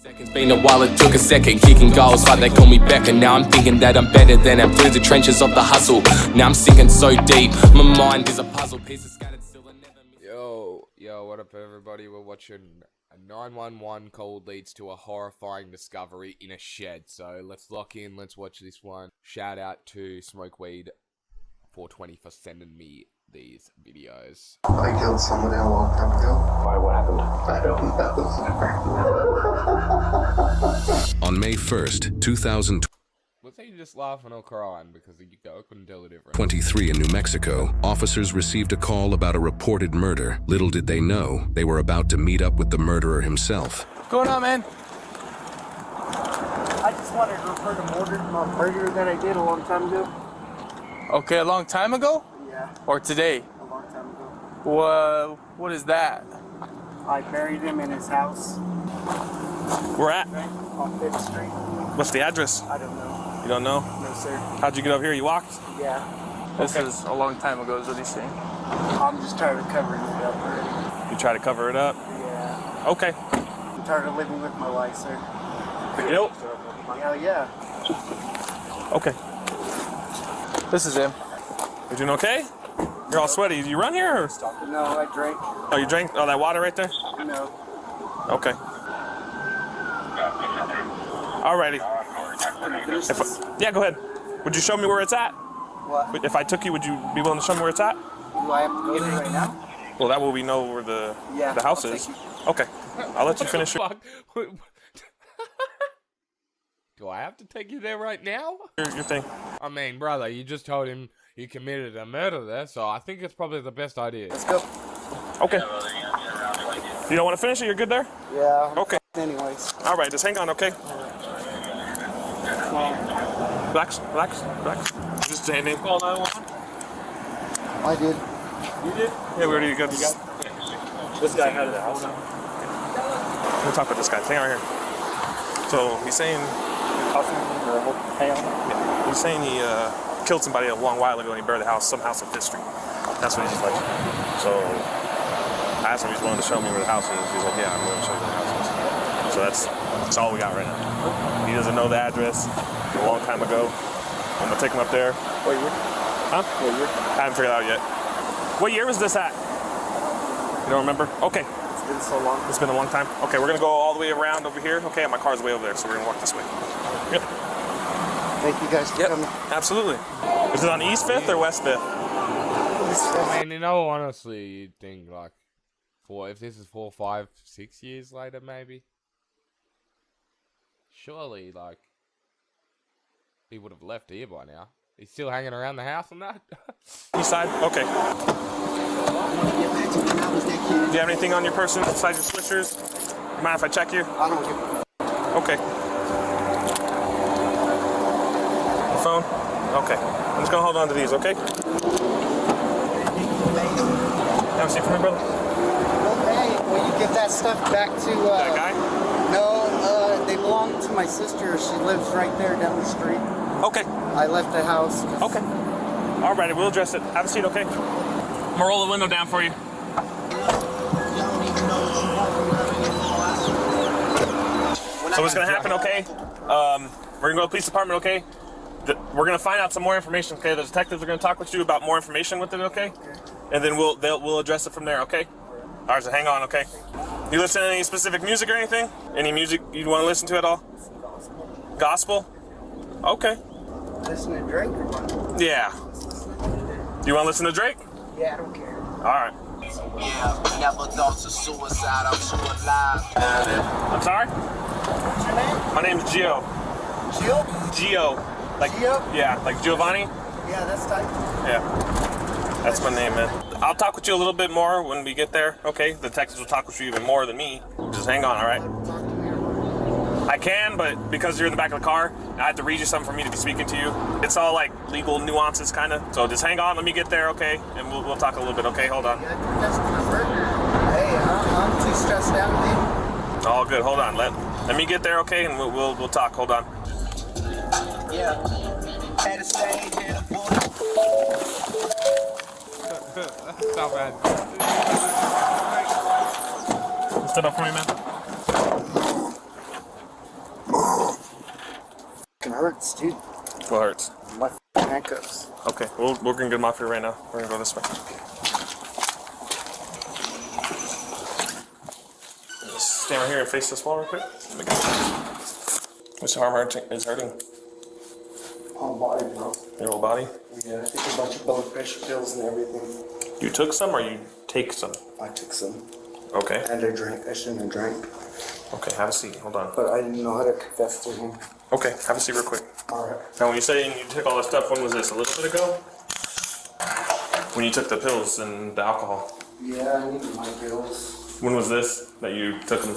It's been a while, it took a second, kicking goals like they call me Becker. Now I'm thinking that I'm better than I'm through the trenches of the hustle. Now I'm sinking so deep, my mind is a puzzle piece of scattered still and never miss. Yo, what up everybody? We're watching a 911 call leads to a horrifying discovery in a shed. So let's lock in, let's watch this one. Shout out to Smokeweed 420 for sending me these videos. I killed somebody a long time ago. Why? What happened? I don't know. On May 1st, 2023 Was he just laughing or crying? Because I couldn't tell the difference. in New Mexico, officers received a call about a reported murder. Little did they know, they were about to meet up with the murderer himself. What's going on, man? I just wanted to report a murder that I did a long time ago. Okay, a long time ago? Yeah. Or today? A long time ago. What is that? I buried him in his house. Where at? Right on 5th Street. What's the address? I don't know. You don't know? No, sir. How'd you get up here? You walked? Yeah. This is a long time ago, is what he's saying. I'm just tired of covering it up already. You try to cover it up? Yeah. Okay. I'm tired of living with my wife, sir. The guilt? Hell yeah. Okay. This is him. You doing okay? You're all sweaty. Did you run here or? No, I drank. Oh, you drank all that water right there? No. Okay. Alrighty. Yeah, go ahead. Would you show me where it's at? What? If I took you, would you be willing to show me where it's at? Do I have to go there right now? Well, that way we know where the house I'll is. take Okay. I'll let you finish your Fuck. Do I have to take you there right now? your thing. I mean, brother, you just told him you committed a murder there, so I think it's probably the best idea. Let's go. Okay. You don't want to finish it? You're good there? Yeah. Okay. Anyways. All right, just hang on, okay? Relax. Just say name. Call 911. I did. You did? Yeah, we already got this. This guy had the house. We'll talk about this guy. Hang on here. So he's saying he's saying he killed somebody a long while ago and he buried the house, some house on 5th Street. That's what he's like. So I asked him if he's willing to show me where the house is. He's like, yeah, I'm willing to show you where the house is. So that's all we got right now. He doesn't know the address. A long time ago. I'm gonna take him up there. What year? Huh? What year? I haven't figured it out yet. What year was this at? You don't remember? Okay. It's been so long. It's been a long time. Okay, we're gonna go all the way around over here. Okay, my car's way over there, so we're gonna walk this way. Yep. Thank you guys for coming. Absolutely. Is it on East 5th or West 5th? I mean, in all honesty, you'd think like, if this is 4, 5, 6 years later, maybe. Surely, like, he would have left here by now. He's still hanging around the house and that. East side? Okay. Do you have anything on your person besides your switchers? You mind if I check you? I don't give a Okay. The phone? Okay. I'm just gonna hold on to these, okay? Have a seat for me, brother. Hey, will you give that stuff back to, That guy? No, they belong to my sister. She lives right there down the street. Okay. I left the house. Okay. Alrighty, we'll address it. Have a seat, okay? I'm gonna roll the window down for you. So what's gonna happen, okay? We're gonna go to the police department, okay? We're gonna find out some more information, okay? The detectives are gonna talk with you about more information with it, okay? And then we'll address it from there, okay? All right, so hang on, okay? You listen to any specific music or anything? Any music you want to listen to at all? Gospel? Okay. Listen to Drake or what? Yeah. You want to listen to Drake? Yeah, I don't care. All right. Yeah, never thoughts of suicide, I'm too alive. I'm sorry? What's your name? My name's Gio. Jill? Gio. Like, Gio? Yeah, like Giovanni? Yeah, that's tight. Yeah. That's my name, man. I'll talk with you a little bit more when we get there, okay? The detectives will talk with you even more than me. Just hang on, all right? I can, but because you're in the back of the car, I have to read you something for me to be speaking to you. It's all like legal nuances, kind of. So just hang on, let me get there, okay? And we'll talk a little bit, okay? Hold on. Hey, I'm too stressed out, dude. All good, hold on. Let me get there, okay? And we'll talk, hold on. Yeah. At the stage, yeah, That's not bad. Stand up for me, man. hurts, dude. What hurts? My handcuffs. Okay, we're gonna get them off here right now. We're gonna go this way. Just stand right here and face this wall real quick. Which arm is hurting? Whole body, bro. Your whole body? Yeah, I took a bunch of blood pressure pills and everything. You took some or you take some? I took some. Okay. And I drank. I shouldn't have drank. Okay, have a seat. Hold on. But I didn't know how to confess to him. Okay, have a seat real quick. Alright. Now, when you say you took all that stuff, when was this? A little bit ago? When you took the pills and the alcohol? Yeah, I needed my pills. When was this that you took them?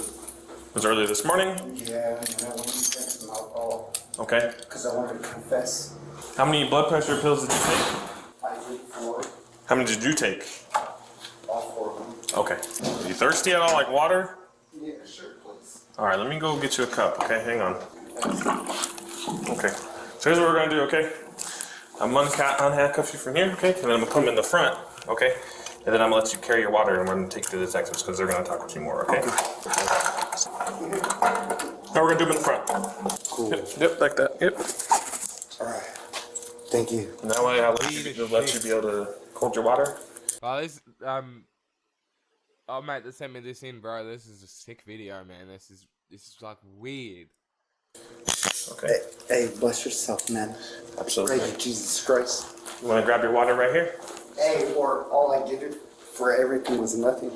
Was it earlier this morning? Yeah, and I wanted to take some alcohol. Okay. Because I wanted to confess. How many blood pressure pills did you take? I did 4. How many did you take? All 4 of them. Okay. Are you thirsty at all, like water? Yeah, sure, please. Alright, let me go get you a cup, okay? Hang on. Okay. So here's what we're gonna do, okay? I'm gonna unhandcuff you from here, okay? And then I'm gonna put them in the front, okay? And then I'm gonna let you carry your water and I'm gonna take you to the detectives because they're gonna talk with you more, okay? Now we're gonna do them in the front. Cool. Yep, like that. Yep. Alright. Thank you. And that way I'll let you be able to hold your water. Oh, this oh mate, they sent me this in, bro. This is a sick video, man. This is like weird. Okay. Hey, bless yourself, man. Absolutely. Praise Jesus Christ. You wanna grab your water right here? Hey, or all I did for everything was nothing.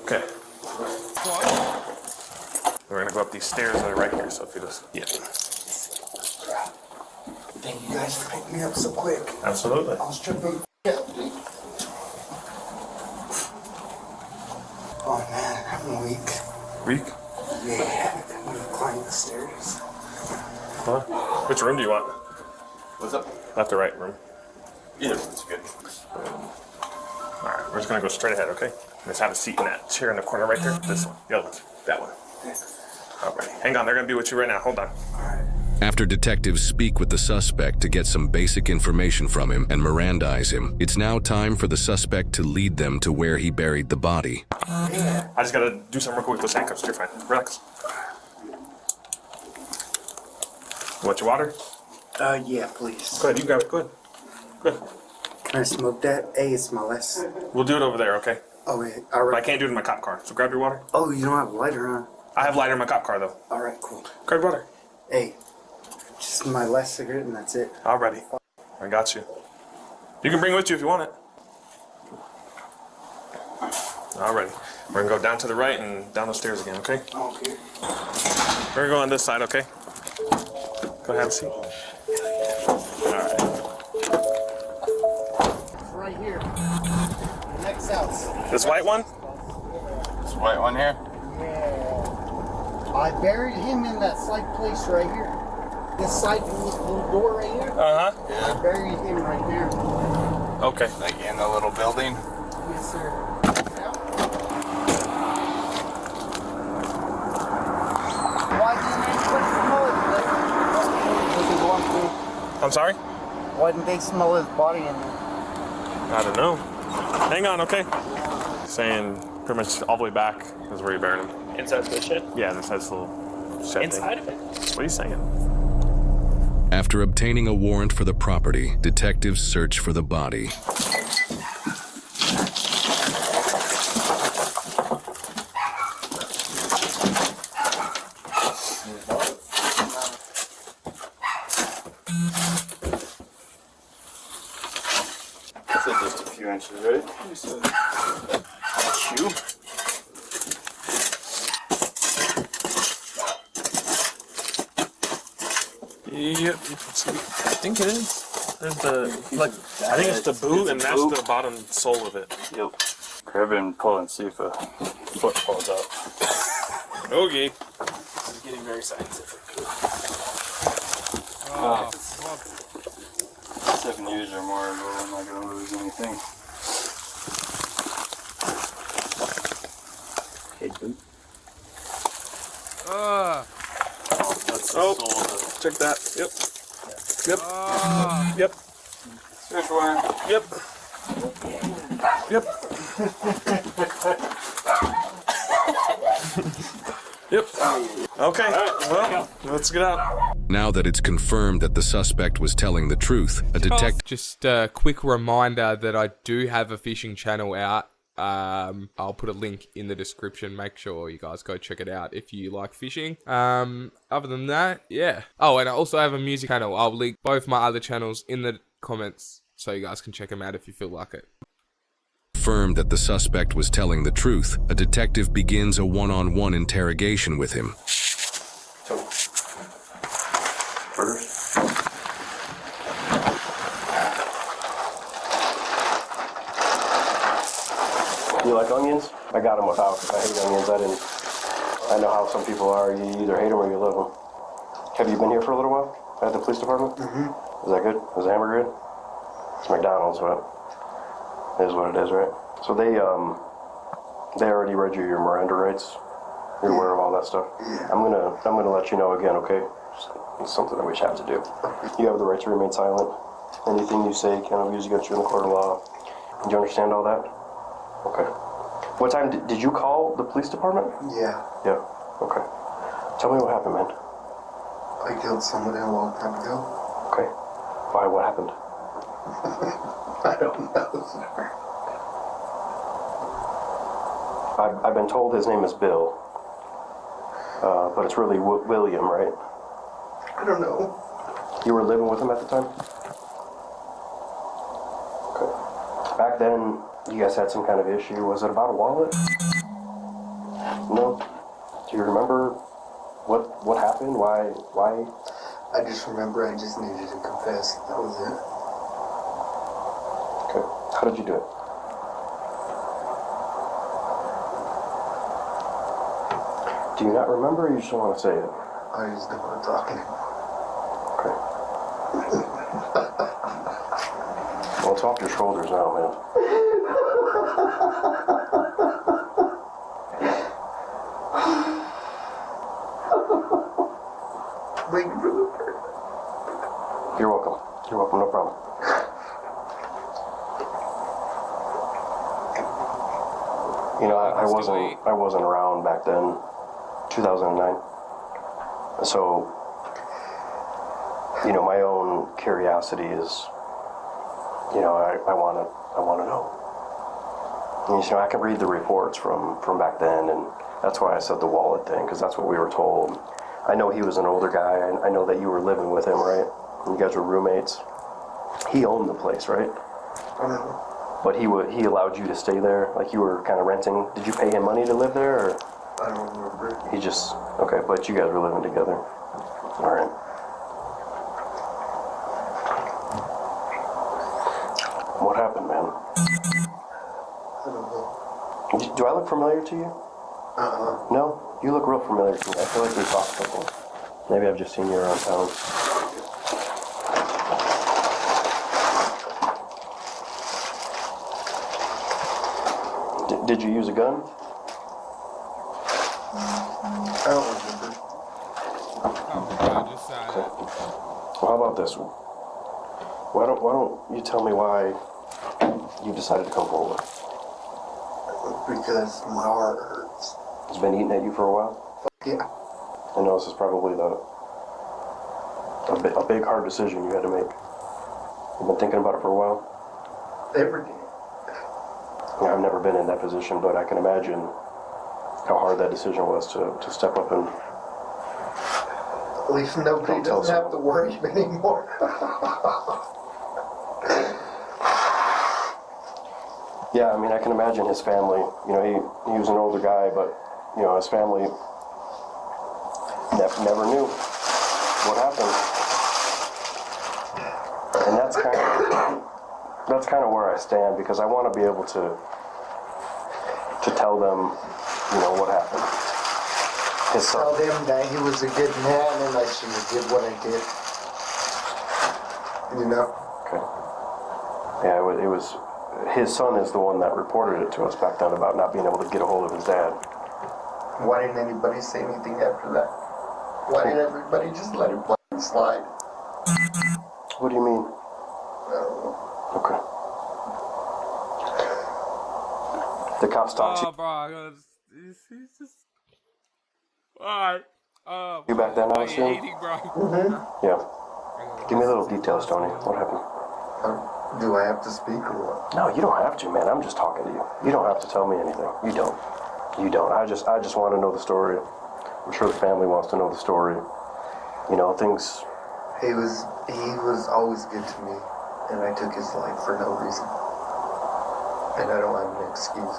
Okay. We're gonna go up these stairs that are right here, so if you just, yeah. Thank you guys for picking me up so quick. Absolutely. I was tripping out, dude. Oh man, I'm weak. Weak? Yeah, I'm gonna climb the stairs. Huh? Which room do you want? What's up? Left or right room? Yeah, that's good. Alright, we're just gonna go straight ahead, okay? Just have a seat in that chair in the corner right there. This one. The other one. That one. Alright. Hang on, they're gonna be with you right now. Hold on. After detectives speak with the suspect to get some basic information from him and Mirandize him, it's now time for the suspect to lead them to where he buried the body. I just gotta do something real quick with those handcuffs. You're fine. Relax. You want your water? Yeah, please. Go ahead, you grab it. Go ahead. Go ahead. Can I smoke that? Hey, it's my last. We'll do it over there, okay? Oh, wait. But I Alright. can't do it in my cop car. So grab your water. Oh, you don't have a lighter, huh? I have lighter in my cop car though. Alright, cool. Grab your water. Hey, just my last cigarette and that's it. Alrighty. I got you. You can bring it with you if you want it. Alrighty. We're gonna go down to the right and down the stairs again, okay? Okay. We're gonna go on this side, okay? Go have a seat. Alright. It's right here. The next house. This white one? This white one here? Yeah. I buried him in that side place right here. This side little door right here. Uh-huh. I buried him right there. Okay. Like in the little building? Yes, sir. Why didn't they put the mud? I'm sorry? Why didn't they smell his body in there? I don't know. Hang on, okay? Saying pretty much all the way back is where you buried him. Inside the shed? Yeah, this has a little shed Inside thing. of it? What are you saying? After obtaining a warrant for the property, detectives search for the body. I said just a few inches, right? You said. You? Yep, you can see. I think it is. There's the, like, I think it's the boot and that's the bottom sole of it. Yep. Grab it and pull and see if a foot falls out. Okay. This is getting very scientific. 7 years or more ago, I'm not gonna lose anything. Hey, boot. That's the Oh. sole of Check that. Yep. Yep. Yep. Fish wire. Yep. Yep. Yep. Okay. Well, let's get out. Now that it's confirmed that the suspect was telling the truth, a detective... Just a quick reminder that I do have a fishing channel out. I'll put a link in the description. Make sure you guys go check it out if you like fishing. Other than that, yeah. Oh, and I also have a music channel. I'll link both my other channels in the comments so you guys can check them out if you feel like it. Confirmed that the suspect was telling the truth, a detective begins a one-on-one interrogation with him. You like onions? I got them without because I hate onions. I know how some people are. You either hate them or you love them. Have you been here for a little while at the police department? Mm-hmm. Is that good? Is the hamburger good? It's McDonald's, but it is what it is, right? So they already read you your Miranda rights. You're aware of all that stuff. Yeah. I'm gonna let you know again, okay? It's something that we have to do. You have the right to remain silent. Anything you say cannot be used against you in the court of law. Do you understand all that? Okay. What time did you call the police department? Yeah. Yeah. Okay. Tell me what happened, man. I killed somebody a long time ago. Okay. Why? What happened? I don't know, sir. I've been told his name is Bill, but it's really William, right? I don't know. You were living with him at the time? Okay. Back then, you guys had some kind of issue. Was it about a wallet? No? Do you remember what happened? Why? I just remember I just needed to confess. That was it. Okay. How did you do it? Do you not remember or you just don't want to say it? I just don't want to talk anymore. Okay. Well, it's off your shoulders now, man. Thank you for the prayer. You're welcome. You're welcome, no problem. You know, I wasn't around back then, 2009. So, you know, my own curiosity is, you know, I want to know. And, you know, I can read the reports from back then, and that's why I said the wallet thing, because that's what we were told. I know he was an older guy. I know that you were living with him, right? You guys were roommates. He owned the place, right? I don't know. But he allowed you to stay there, like you were kind of renting. Did you pay him money to live there, or? I don't remember. He just, okay, but you guys were living together. All right. What happened, man? I don't know. Do I look familiar to you? No? You look real familiar to me. I feel like we talked before. Maybe I've just seen you around town. Did you use a gun? I don't remember. Okay. Well, how about this one? Why don't you tell me why you decided to come forward? Because my heart hurts. It's been eating at you for a while? Yeah. I know this is probably a big hard decision you had to make. You've been thinking about it for a while? Every day. Yeah, I've never been in that position, but I can imagine how hard that decision was to step up and... At least nobody doesn't have to worry anymore. Yeah, I mean, I can imagine his family. You know, he was an older guy, but, you know, his family never knew what happened. And that's kind of where I stand, because I want to be able to tell them, you know, what happened. Tell them that he was a good man and I should have did what I did. You know? Okay. Yeah, it was... His son is the one that reported it to us back then about not being able to get a hold of his dad. Why didn't anybody say anything after that? Why did everybody just let it slide? What do you mean? I don't know. Okay. The cops talked to you. Oh, bro, he's just... Alright. You back then, I Are assume? you eating, bro? Yeah. Give me a little details, Tony. What happened? Do I have to speak or what? No, you don't have to, man. I'm just talking to you. You don't have to tell me anything. You don't. You don't. I just want to know the story. I'm sure the family wants to know the story. You know, things. He was always good to me, and I took his life for no reason. And I don't have an excuse.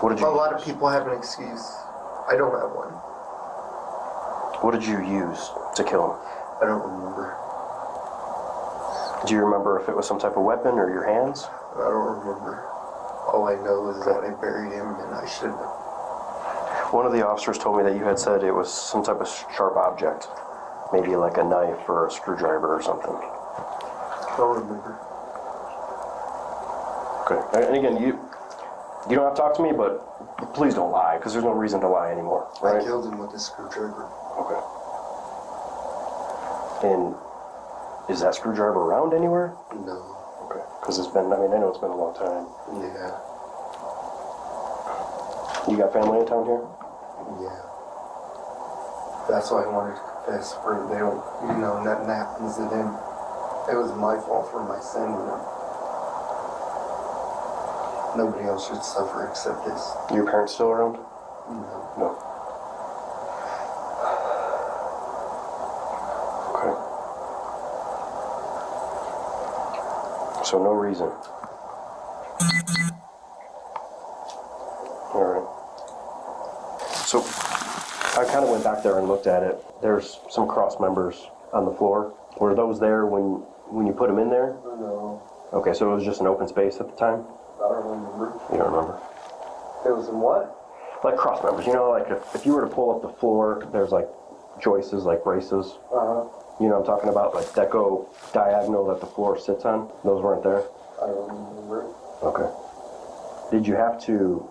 What did you? A lot of people have an excuse. I don't have one. What did you use to kill him? I don't remember. Do you remember if it was some type of weapon or your hands? I don't remember. All I know is that I buried him, and I shouldn't have. One of the officers told me that you had said it was some type of sharp object, maybe like a knife or a screwdriver or something. I don't remember. Okay. And again, you don't have to talk to me, but please don't lie, because there's no reason to lie anymore, right? I killed him with a screwdriver. Okay. And is that screwdriver around anywhere? No. Okay. Because I know it's been a long time. Yeah. You got family in town here? Yeah. That's why I wanted to confess, for they don't, nothing happens to them. It was my fault for my sin, Nobody else should suffer except this. Your parents still around? No. No. Okay. So no reason. All right. So I kind of went back there and looked at it. There's some cross members on the floor. Were those there when you put them in there? No. Okay, so it was just an open space at the time? I don't remember. You don't remember? It was in what? Like cross members, like if you were to pull up the floor, there's like joists, like braces. Uh-huh. You know what I'm talking about? Like that go diagonal that the floor sits on. Those weren't there? I don't remember. Okay. Did you have to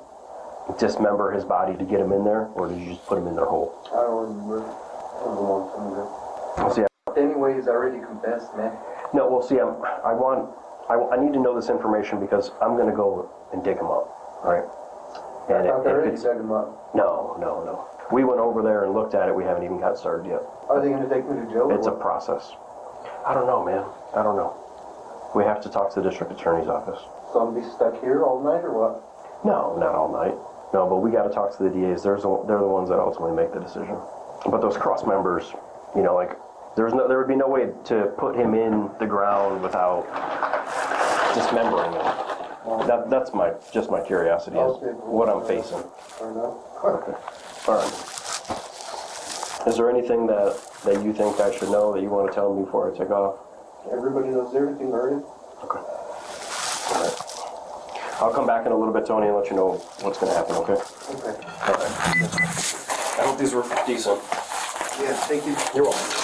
dismember his body to get him in there, or did you just put him in there whole? I don't remember. It was a long time ago. See, Anyways, I already confessed, man. no, well, see, I need to know this information because I'm going to go and dig him up, all right? And I thought they if already it's, dug him up. no. We went over there and looked at it. We haven't even got started yet. Are they going to take me to jail? It's a process. I don't know, man. I don't know. We have to talk to the district attorney's office. So I'm going to be stuck here all night or what? No, not all night. No, but we got to talk to the DAs. They're the ones that ultimately make the decision. But those cross members, there would be no way to put him in the ground without dismembering him. That's just my curiosity is what I'm facing. Fair enough. Okay. All right. Is there anything that you think I should know that you want to tell me before I take off? Everybody knows everything already. Okay. All right. I'll come back in a little bit, Tony, and let you know what's going to happen, okay? Okay. All right. I hope these were decent. Yeah, thank you. You're welcome.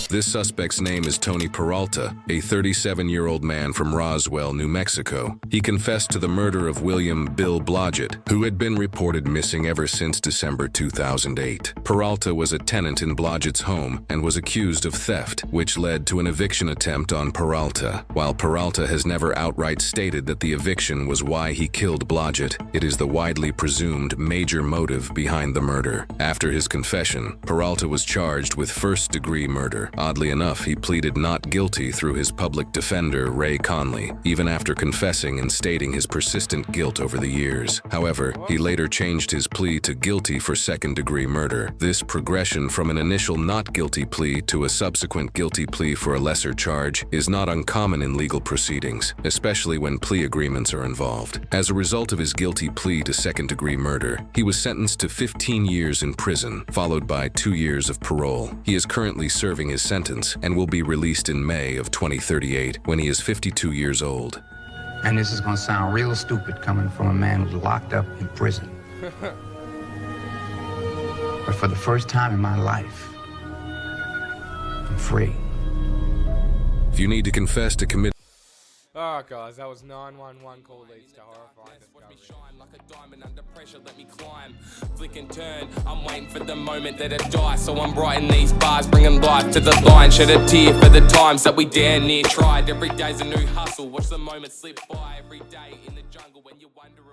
This suspect's name is Tony Peralta, a 37-year-old man from Roswell, New Mexico. He confessed to the murder of William Bill Blodgett, who had been reported missing ever since December 2008. Peralta was a tenant in Blodgett's home and was accused of theft, which led to an eviction attempt on Peralta. While Peralta has never outright stated that the eviction was why he killed Blodgett, it is the widely presumed major motive behind the murder. After his confession, Peralta was charged with first-degree murder. Oddly enough, he pleaded not guilty through his public defender, Ray Conley, even after confessing and stating his persistent guilt over the years. However, he later changed his plea to guilty for second-degree murder. This progression from an initial not guilty plea to a subsequent guilty plea for a lesser charge is not uncommon in legal proceedings, especially when plea agreements are involved. As a result of his guilty plea to second-degree murder, he was sentenced to 15 years in prison, followed by 2 years of parole. He is currently serving his sentence and will be released in May of 2038 when he is 52 years old. And this is going to sound real stupid coming from a man who's locked up in prison. But for the first time in my life, I'm free. If you need to confess to commit Alright guys, that was 911 call leads to horrifying discovery. Shine like a diamond under pressure, let me climb. Flick and turn, I'm waiting for the moment that it dies. So I'm writing these bars, bringing life to the line. Shed a tear for the times that we damn near tried. Every day's a new hustle, watch the moment slip by. Every day in the jungle when you wonder